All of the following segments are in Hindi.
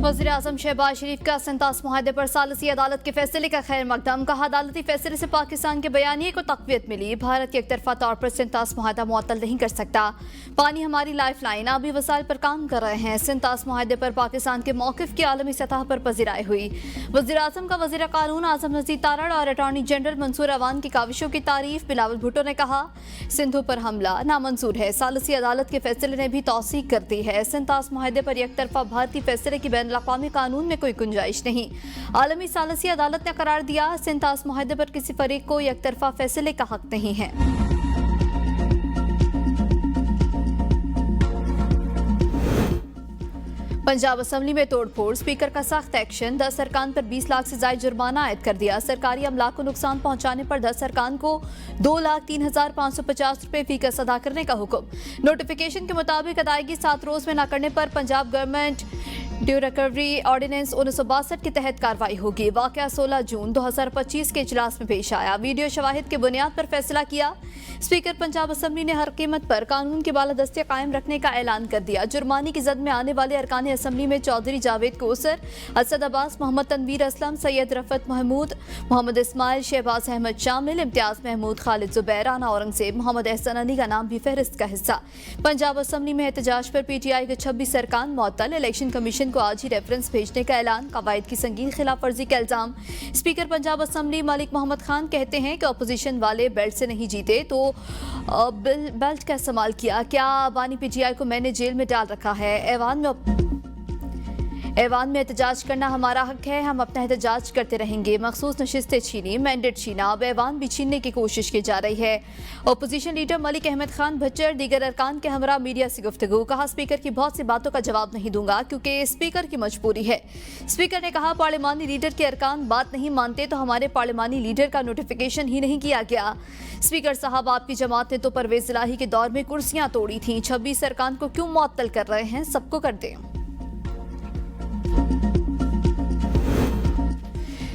वज़ीर-ए-आज़म शहबाज शरीफ का संतास मुआहदे पर सालिसी अदालत के फैसले का खैर मकदम। कहा, अदालती फैसले से पाकिस्तान के बयानिए को तक़वियत मिली। भारत एक तरफा तौर पर संतास मुआहदा मुअत्तल नहीं कर सकता। पानी हमारी लाइफ लाइन, आबी वसाइल पर काम कर रहे हैं। संतास मुआहदे पर पाकिस्तान के मौक़िफ़ की आलमी सतह पर पज़ीराई हुई। वज़ीर-ए-आज़म का वज़ीर क़ानून आज़म नज़ीर तारड़ और अटॉर्नी जनरल मंसूर अवान की काविशों की तारीफ। बिलावल भुट्टो ने कहा, सिंधु पर हमला नामंजूर है। सालिसी अदालत के फैसले ने भी तौसीक कर दी है। संतास मुआहदे पर एक तरफा भारतीय फैसले की बैनुल अक़वामी कानून में कोई गुंजाइश नहीं। आलमी सालिसी अदालत ने करार दिया, संतास मुआहदे पर किसी फरीक को एक तरफा फैसले का हक नहीं है। पंजाब असम्बली में तोड़फोड़, स्पीकर का सख्त एक्शन। 10 अरकान पर 20 लाख से ज्यादा जुर्माना आयद कर दिया। सरकारी अमला को नुकसान पहुंचाने पर 10 अरकान को 2,03,550 रुपए फीकस अदा करने का हुक्म। नोटिफिकेशन के मुताबिक अदायगी 7 रोज में न करने पर Punjab government due recovery ordinance 1962 के तहत कार्रवाई होगी। वाकया 16 जून 2025 के इजलास में पेश आया। वीडियो शवाहिद की बुनियाद पर फैसला किया। स्पीकर पंजाब असम्बली ने हर कीमत पर कानून की बालादस्ती कायम रखने का ऐलान कर दिया। जुर्माने की जद में आने वाले अरकान असम्बली में चौधरी जावेद कोसर, असद अब्बास, मोहम्मद तनवीर असलम, सैयद रफत महमूद, मोहम्मद इस्माइल, शहबाज अहमद शामिल, इम्तियाज महमूद, खालिद जुबैर, राना औरंगजेब, मोहम्मद एहसन अली का नाम भी फहरिस्त का हिस्सा। पंजाब असम्बली में एहतजाज पर PTI के 26 अरकान मुअत्तल। इलेक्शन कमीशन को आज ही रेफरेंस भेजने का ऐलान। कवायद की संगीन खिलाफ वर्जी का इल्जाम। स्पीकर पंजाब असम्बली मलिक मोहम्मद खान कहते हैं कि अपोजिशन वाले बेल्ट से नहीं जीते तो बेल्ट का इस्तेमाल किया। क्या बानी PTI को मैंने जेल में डाल रखा है? ऐवान में एहतजाज करना हमारा हक है, हम अपना एहतजाज करते रहेंगे। मखसूस नशिस्तें छीनी, मैंडेट छीना, अब ऐवान भी छीनने की कोशिश की जा रही है। अपोजिशन लीडर मलिक अहमद खान भच्चर दीगर अरकान के हमरा मीडिया से गुफ्तगू। कहा, स्पीकर की बहुत सी बातों का जवाब नहीं दूंगा क्योंकि स्पीकर की मजबूरी है। स्पीकर ने कहा, पार्लिमानी लीडर के अरकान बात नहीं मानते तो हमारे पार्लिमानी लीडर का नोटिफिकेशन ही नहीं किया गया। स्पीकर साहब, आपकी जमात ने तो परवेज इलाही के दौर में कुर्सियां तोड़ी थीं। 26 अरकान को क्यों मुअत्तल कर रहे हैं? सबको कर दें।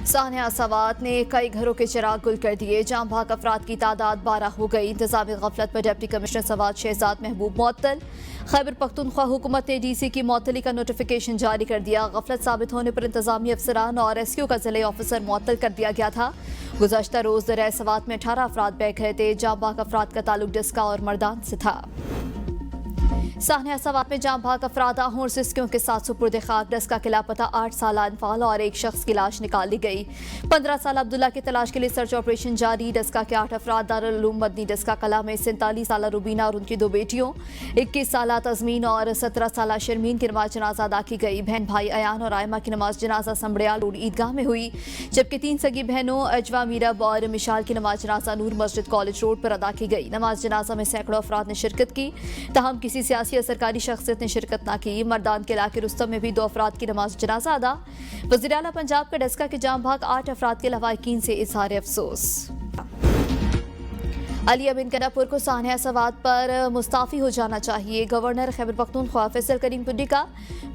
सानिया सवात ने कई घरों के चिराग गुल कर दिए। जाम भाग अफराद की तादाद 12 हो गई। इंतजामी गफलत पर डिप्टी कमिश्नर सवात शहजाद महबूब मुअत्तल। खैबर पख्तूनख्वा हुकूमत ने DC की मुअत्तली का नोटिफिकेशन जारी कर दिया। गफलत साबित होने पर इंतजामी अफसरान और SQ का जिले ऑफिसर मुअत्तल कर दिया गया था। गुज़श्ता रोज दरिया सवात में 18 अफराद बह गए थे। जाम भाग अफराद का ताल्लुक डिस्का और मर्दान से था। सानिया सवात में जाम भाग अफराद और सिस्कियों के साथ सुपुर्द खाक। डस्का के लापता 8 साल अनफाल और एक शख्स की लाश निकाल ली गई। 15 साल अब्दुल्ला की तलाश के लिए सर्च ऑपरेशन जारी। डस्का के 8 अफराद दारुल उलूम मदनी डस्का कला में 47 साल रुबीना और उनकी 2 बेटियों, 21 साल तज़मीन और 17 साल शर्मीन की नमाज जनाजा अदा की गई। बहन भाई अयान और आयमा की नमाज जनाजा समड़ियाल रोड ईदगाह में हुई, जबकि 3 सगी बहनों अजवा मीरब और मिशाल की नमाज जनाजा नूर मस्जिद कॉलेज रोड पर अदा की गई। नमाज जनाजा में सैकड़ों अफराद ने शिरकत की, तहम किसी सियासी या सरकारी शख्सियत ने शिरकत न की। मर्दान के इलाके रुस्तम में भी 2 अफराद की नमाज जनाजा अदा। वज़ीर आला पंजाब का डस्का के जाम भाग 8 अफराद के लवाहिकीन से इजहार अफसोस। अली अमीन कनापुर को सानिया सवात पर मुस्ताफ़ी हो जाना चाहिए। गवर्नर खैबर पख्तूनख्वा फैसल करीम पुड्डी का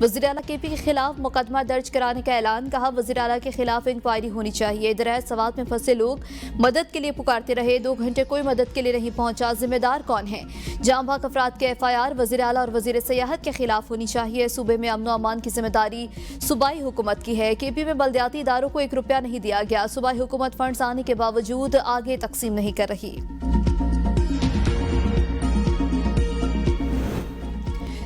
वज़ीर आला KP के खिलाफ मुकदमा दर्ज कराने का ऐलान। कहा, वज़ीर आला के खिलाफ इंक्वायरी होनी चाहिए। दरिया सवात में फंसे लोग मदद के लिए पुकारते रहे, 2 घंटे कोई मदद के लिए नहीं पहुंचा। जिम्मेदार कौन है? जाम भाग अफराद के FIR वज़ीर आला और वज़ीर सियाहत के खिलाफ होनी चाहिए। सूबे में अमन अमान की जिम्मेदारी सूबाई हुकूमत की है। KP में बल्दियाती इदारों को 1 रुपया नहीं दिया गया। सूबाई हुकूमत फंड्स आने के बावजूद आगे तकसीम नहीं कर रही।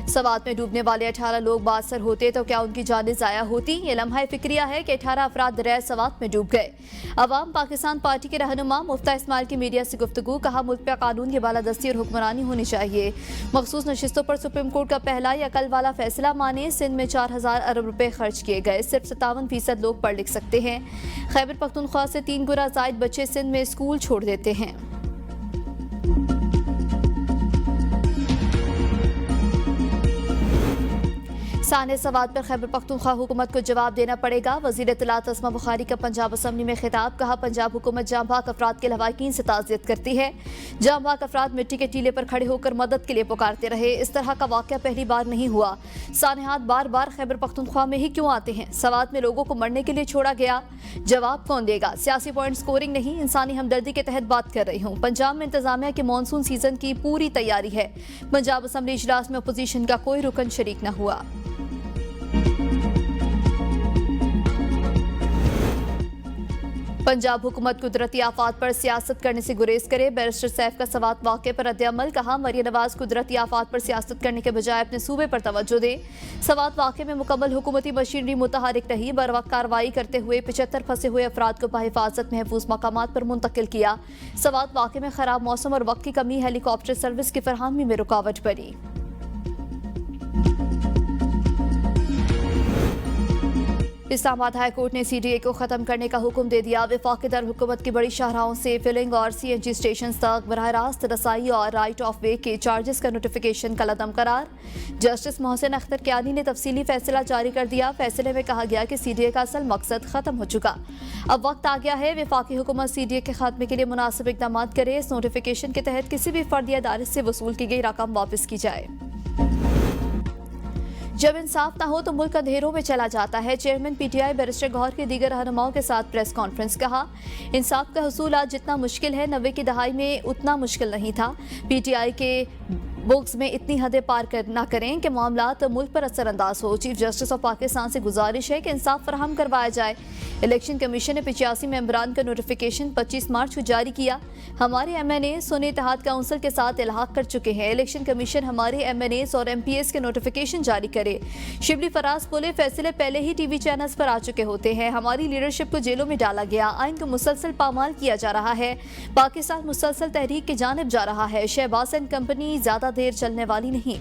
सवात में डूबने वाले 18 लोग बासर होते तो क्या उनकी जानें ज़ाया होती? ये लम्हा फिक्रिया है कि 18 अफराद दरिया सवात में डूब गए। अवाम पाकिस्तान पार्टी के रहनुमा मुफ्ता इस्माइल की मीडिया से गुफ्तगू। कहा, मुल्क पर कानून की बालादस्ती और हुक्मरानी होनी चाहिए। मखसूस नशिस्तों पर सुप्रीम कोर्ट का पहला या कल वाला फैसला माने। सिंध में 4000 अरब रुपए खर्च किए गए। सिर्फ 57% लोग पढ़ लिख सकते हैं। खैबर पख्तूनख्वा से 3 गुना ज़ायद बच्चे सिंध में स्कूल छोड़ देते हैं। सानिया सवात पर खैबर पख्तूनख्वा हुकूमत को जवाब देना पड़ेगा। वज़ीर इत्तलात अस्मा बुखारी का पंजाब असम्बली में खिताब। कहा, पंजाब हुकूमत जाम भाग अफराद के लवाहिकीन से ताज़ियत करती है। जाम भाग अफराद मिट्टी के टीले पर खड़े होकर मदद के लिए पुकारते रहे। इस तरह का वाक़या पहली बार नहीं हुआ। सानियात बार बार खैबर पख्तूनख्वा में ही क्यों आते हैं? सवात में लोगों को मरने के लिए छोड़ा गया, जवाब कौन देगा? सियासी पॉइंट स्कोरिंग नहीं, इंसानी हमदर्दी के तहत बात कर रही हूँ। पंजाब में इंतजामिया के मानसून सीजन की पूरी तैयारी है। पंजाब असम्बली इजलास में अपोजिशन का कोई रुकन शरीक न हुआ। पंजाब हुकूमत कुदरती आफात पर सियासत करने से गुरेज करे, बैरिस्टर सैफ का सवात वाक़े पर रद्द-ए-अमल। कहा, मरियम नवाज कुदरती आफात पर सियासत करने के बजाय अपने सूबे पर तवज्जो दे। सवात वाक़े में मुकम्मल हुकूमती मशीनरी मुतहरिक रही, बर वक्त कार्रवाई करते हुए 75 फंसे हुए अफराद को बहिफाजत महफूज मकामात पर मुंतकिल किया। सवात वाक़े में खराब मौसम और वक्त की कमी हेलीकॉप्टर सर्विस की फरहमी में रुकावट बनी। इस्लामाबाद हाई कोर्ट ने CDA को खत्म करने का हुक्म दे दिया। वफाकी दर हुकूमत की बड़ी शाहराहों से फिलिंग और CNG स्टेशन तक बराह रास्त रसाई और राइट ऑफ वे के चार्जेस का नोटिफिकेशन कलअदम करार। जस्टिस मोहसिन अख्तर कियानी ने तफसीली फैसला जारी कर दिया। फैसले में कहा गया कि CDA का असल मकसद खत्म हो चुका, अब वक्त आ गया है वफाकी हुकूमत CDA के खात्मे के लिए मुनासिब इकदाम करे। इस नोटिफिकेशन के तहत किसी भी फर्द या इदारे से वसूल की गई रकम वापस की जाए। जब इंसाफ ना हो तो मुल्क अंधेरों में चला जाता है। चेयरमैन PTI बैरिस्टर गौहर के दीगर रहनुमाओं के साथ प्रेस कॉन्फ्रेंस। कहा, इंसाफ का हुसूल आज जितना मुश्किल है 90 की दहाई में उतना मुश्किल नहीं था। PTI के बुक्स में इतनी हदें पार ना करें कि मामलात मुल्क पर असरअंदाज हो। चीफ जस्टिस ऑफ पाकिस्तान से गुजारिश है कि इंसाफ फराहम करवाया जाए। इलेक्शन कमीशन ने 85 मेंबरान का नोटिफिकेशन 25 मार्च को जारी किया। हमारे MNA सुन्नी इत्तेहाद काउंसिल के साथ इल्हाक कर चुके हैं। इलेक्शन कमीशन हमारे MNAs और MPs के नोटिफिकेशन जारी करे। शिबली फराज बोले, फैसले पहले ही TV चैनल्स पर आ चुके होते हैं। हमारी लीडरशिप को जेलों में डाला गया, आइन को मुसलसल पामाल किया जा रहा है। पाकिस्तान मुसलसल तहरीक की जानिब जा रहा है। शहबाज एंड कंपनी ज्यादा देर चलने वाली नहीं।